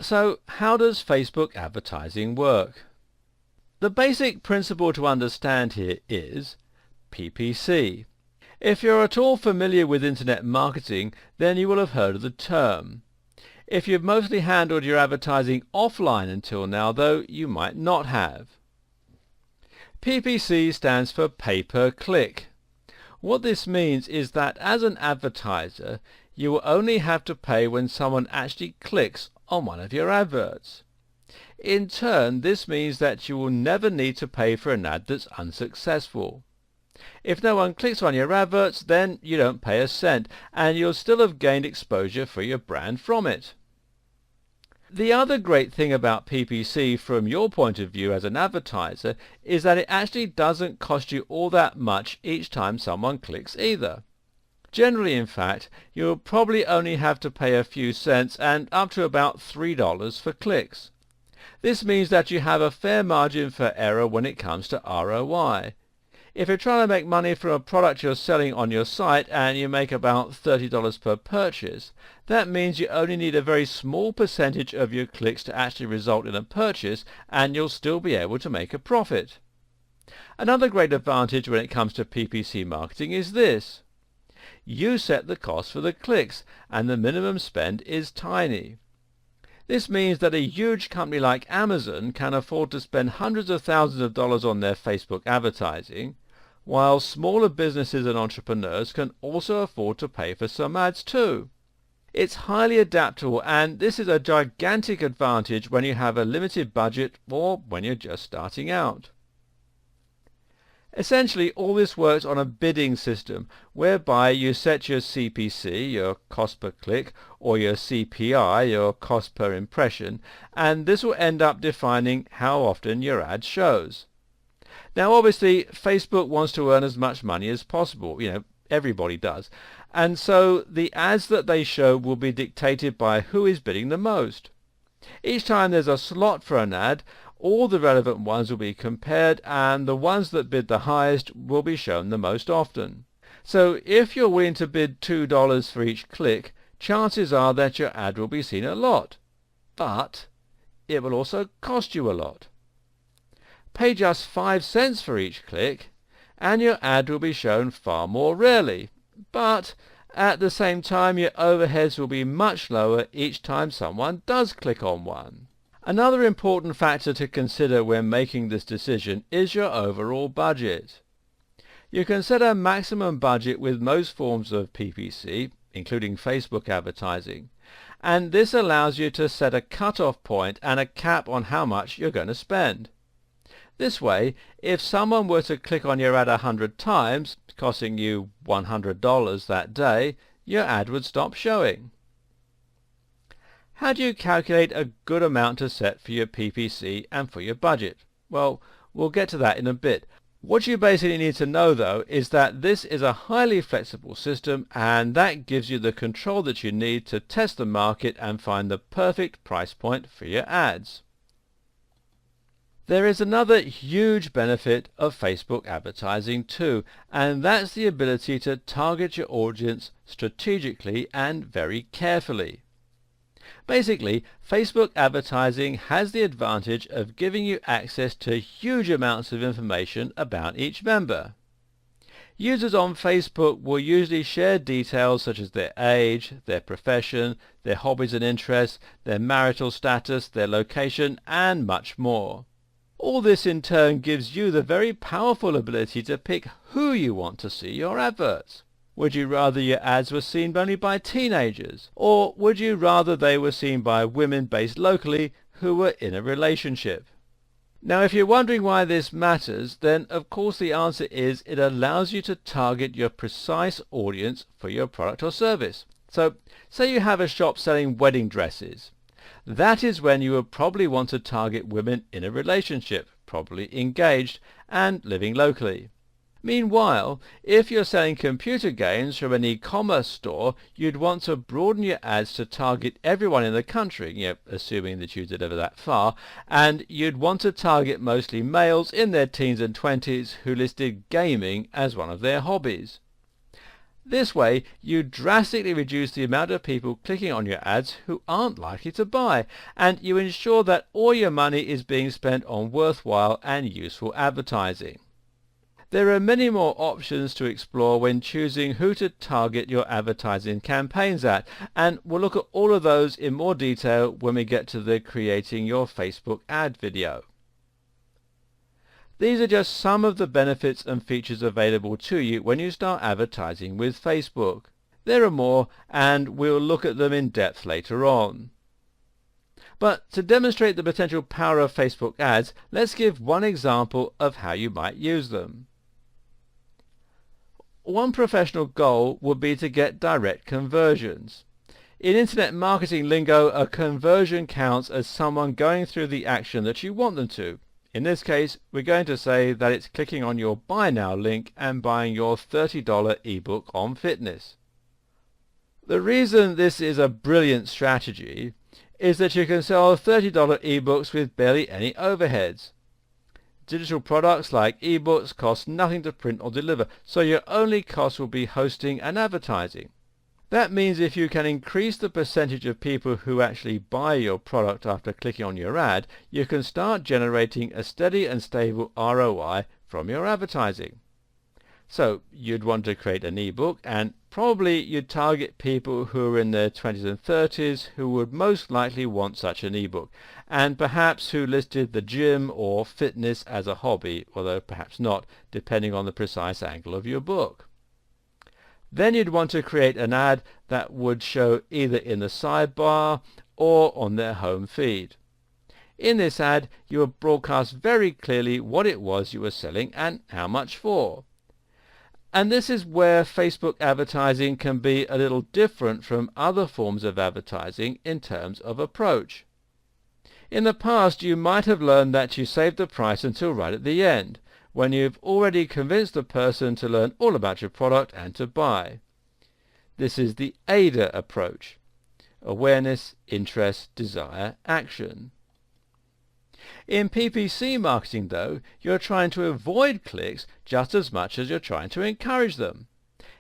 So how does Facebook advertising work? The basic principle to understand here is PPC. If you're at all familiar with internet marketing, then you will have heard of the term. If you've mostly handled your advertising offline until now, though, you might not have. PPC stands for pay-per-click. What this means is that as an advertiser, you will only have to pay when someone actually clicks on one of your adverts. In turn, this means that you will never need to pay for an ad that's unsuccessful. If no one clicks on your adverts, then you don't pay a cent, and you'll still have gained exposure for your brand from it. The other great thing about PPC from your point of view as an advertiser is that it actually doesn't cost you all that much each time someone clicks either. Generally, in fact, you'll probably only have to pay a few cents and up to about $3 for clicks. This means that you have a fair margin for error when it comes to ROI. If you're trying to make money from a product you're selling on your site and you make about $30 per purchase, that means you only need a very small percentage of your clicks to actually result in a purchase, and you'll still be able to make a profit. Another great advantage when it comes to PPC marketing is this. You set the cost for the clicks, and the minimum spend is tiny. This means that a huge company like Amazon can afford to spend hundreds of thousands of dollars on their Facebook advertising, while smaller businesses and entrepreneurs can also afford to pay for some ads too. It's highly adaptable, and this is a gigantic advantage when you have a limited budget or when you're just starting out. Essentially, all this works on a bidding system, whereby you set your CPC, your cost per click, or your CPI, your cost per impression, and this will end up defining how often your ad shows. Now obviously, Facebook wants to earn as much money as possible, everybody does, and so the ads that they show will be dictated by who is bidding the most. Each time there's a slot for an ad, all the relevant ones will be compared, and the ones that bid the highest will be shown the most often. So if you're willing to bid $2 for each click, chances are that your ad will be seen a lot. But it will also cost you a lot. Pay just 5 cents for each click, and your ad will be shown far more rarely. But at the same time, your overheads will be much lower each time someone does click on one. Another important factor to consider when making this decision is your overall budget. You can set a maximum budget with most forms of PPC, including Facebook advertising, and this allows you to set a cut-off point and a cap on how much you're going to spend. This way, if someone were to click on your ad 100 times, costing you $100 that day, your ad would stop showing. How do you calculate a good amount to set for your PPC and for your budget? Well, we'll get to that in a bit. What you basically need to know, though, is that this is a highly flexible system, and that gives you the control that you need to test the market and find the perfect price point for your ads. There is another huge benefit of Facebook advertising too, and that's the ability to target your audience strategically and very carefully. Basically, Facebook advertising has the advantage of giving you access to huge amounts of information about each member. Users on Facebook will usually share details such as their age, their profession, their hobbies and interests, their marital status, their location, and much more. All this in turn gives you the very powerful ability to pick who you want to see your adverts. Would you rather your ads were seen only by teenagers? Or would you rather they were seen by women based locally who were in a relationship? Now, if you're wondering why this matters, then of course the answer is it allows you to target your precise audience for your product or service. So, say you have a shop selling wedding dresses. That is when you would probably want to target women in a relationship, probably engaged, and living locally. Meanwhile, if you're selling computer games from an e-commerce store, you'd want to broaden your ads to target everyone in the country, assuming that you deliver that far, and you'd want to target mostly males in their teens and 20s who listed gaming as one of their hobbies. This way, you drastically reduce the amount of people clicking on your ads who aren't likely to buy, and you ensure that all your money is being spent on worthwhile and useful advertising. There are many more options to explore when choosing who to target your advertising campaigns at, and we'll look at all of those in more detail when we get to the Creating Your Facebook Ad video. These are just some of the benefits and features available to you when you start advertising with Facebook. There are more, and we'll look at them in depth later on. But to demonstrate the potential power of Facebook ads, let's give one example of how you might use them. One professional goal would be to get direct conversions. In internet marketing lingo, a conversion counts as someone going through the action that you want them to. In this case, we're going to say that it's clicking on your Buy Now link and buying your $30 ebook on fitness. The reason this is a brilliant strategy is that you can sell $30 ebooks with barely any overheads. Digital products like ebooks cost nothing to print or deliver, so your only cost will be hosting and advertising. That means if you can increase the percentage of people who actually buy your product after clicking on your ad, you can start generating a steady and stable ROI from your advertising. So you'd want to create an ebook, and probably you'd target people who are in their 20s and 30s who would most likely want such an ebook, and perhaps who listed the gym or fitness as a hobby, although perhaps not, depending on the precise angle of your book. Then you'd want to create an ad that would show either in the sidebar or on their home feed. In this ad, you would broadcast very clearly what it was you were selling and how much for. And this is where Facebook advertising can be a little different from other forms of advertising in terms of approach. In the past, you might have learned that you save the price until right at the end, when you've already convinced the person to learn all about your product and to buy. This is the AIDA approach: awareness, interest, desire, action. In PPC marketing, though, you're trying to avoid clicks just as much as you're trying to encourage them.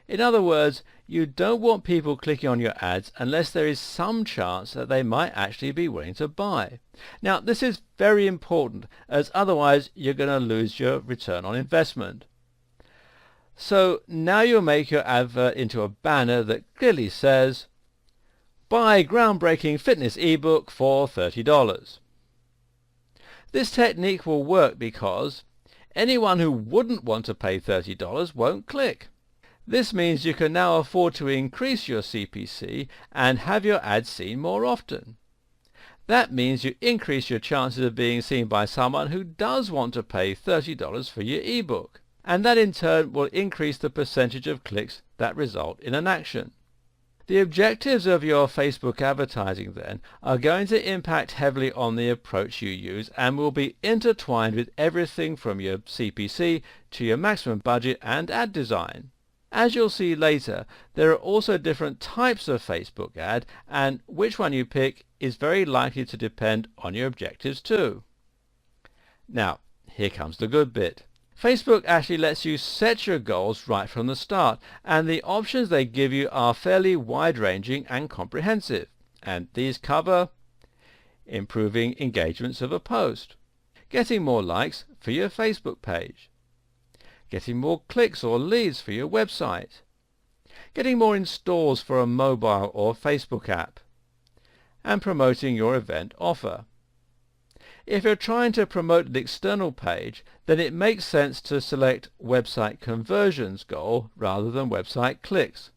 In other words, you don't want people clicking on your ads unless there is some chance that they might actually be willing to buy. Now, this is very important, as otherwise you're going to lose your return on investment. So now you'll make your advert into a banner that clearly says, "Buy groundbreaking fitness ebook for $30. This technique will work because anyone who wouldn't want to pay $30 won't click. This means you can now afford to increase your CPC and have your ads seen more often. That means you increase your chances of being seen by someone who does want to pay $30 for your ebook, and that in turn will increase the percentage of clicks that result in an action. The objectives of your Facebook advertising then are going to impact heavily on the approach you use and will be intertwined with everything from your CPC to your maximum budget and ad design. As you'll see later, there are also different types of Facebook ad, and which one you pick is very likely to depend on your objectives too. Now, here comes the good bit. Facebook actually lets you set your goals right from the start, and the options they give you are fairly wide-ranging and comprehensive, and these cover improving engagements of a post, getting more likes for your Facebook page, getting more clicks or leads for your website, getting more installs for a mobile or Facebook app, and promoting your event offer. If you're trying to promote an external page, then it makes sense to select website conversions goal rather than website clicks.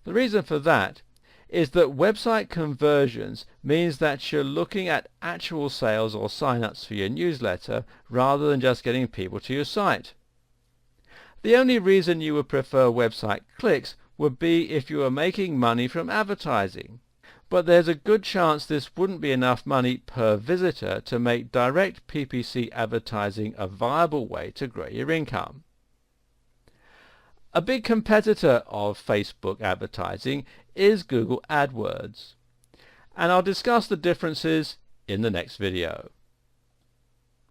The reason for that is that website conversions means that you're looking at actual sales or sign-ups for your newsletter rather than just getting people to your site. The only reason you would prefer website clicks would be if you were making money from advertising, but there's a good chance this wouldn't be enough money per visitor to make direct PPC advertising a viable way to grow your income. A big competitor of Facebook advertising is Google AdWords, and I'll discuss the differences in the next video.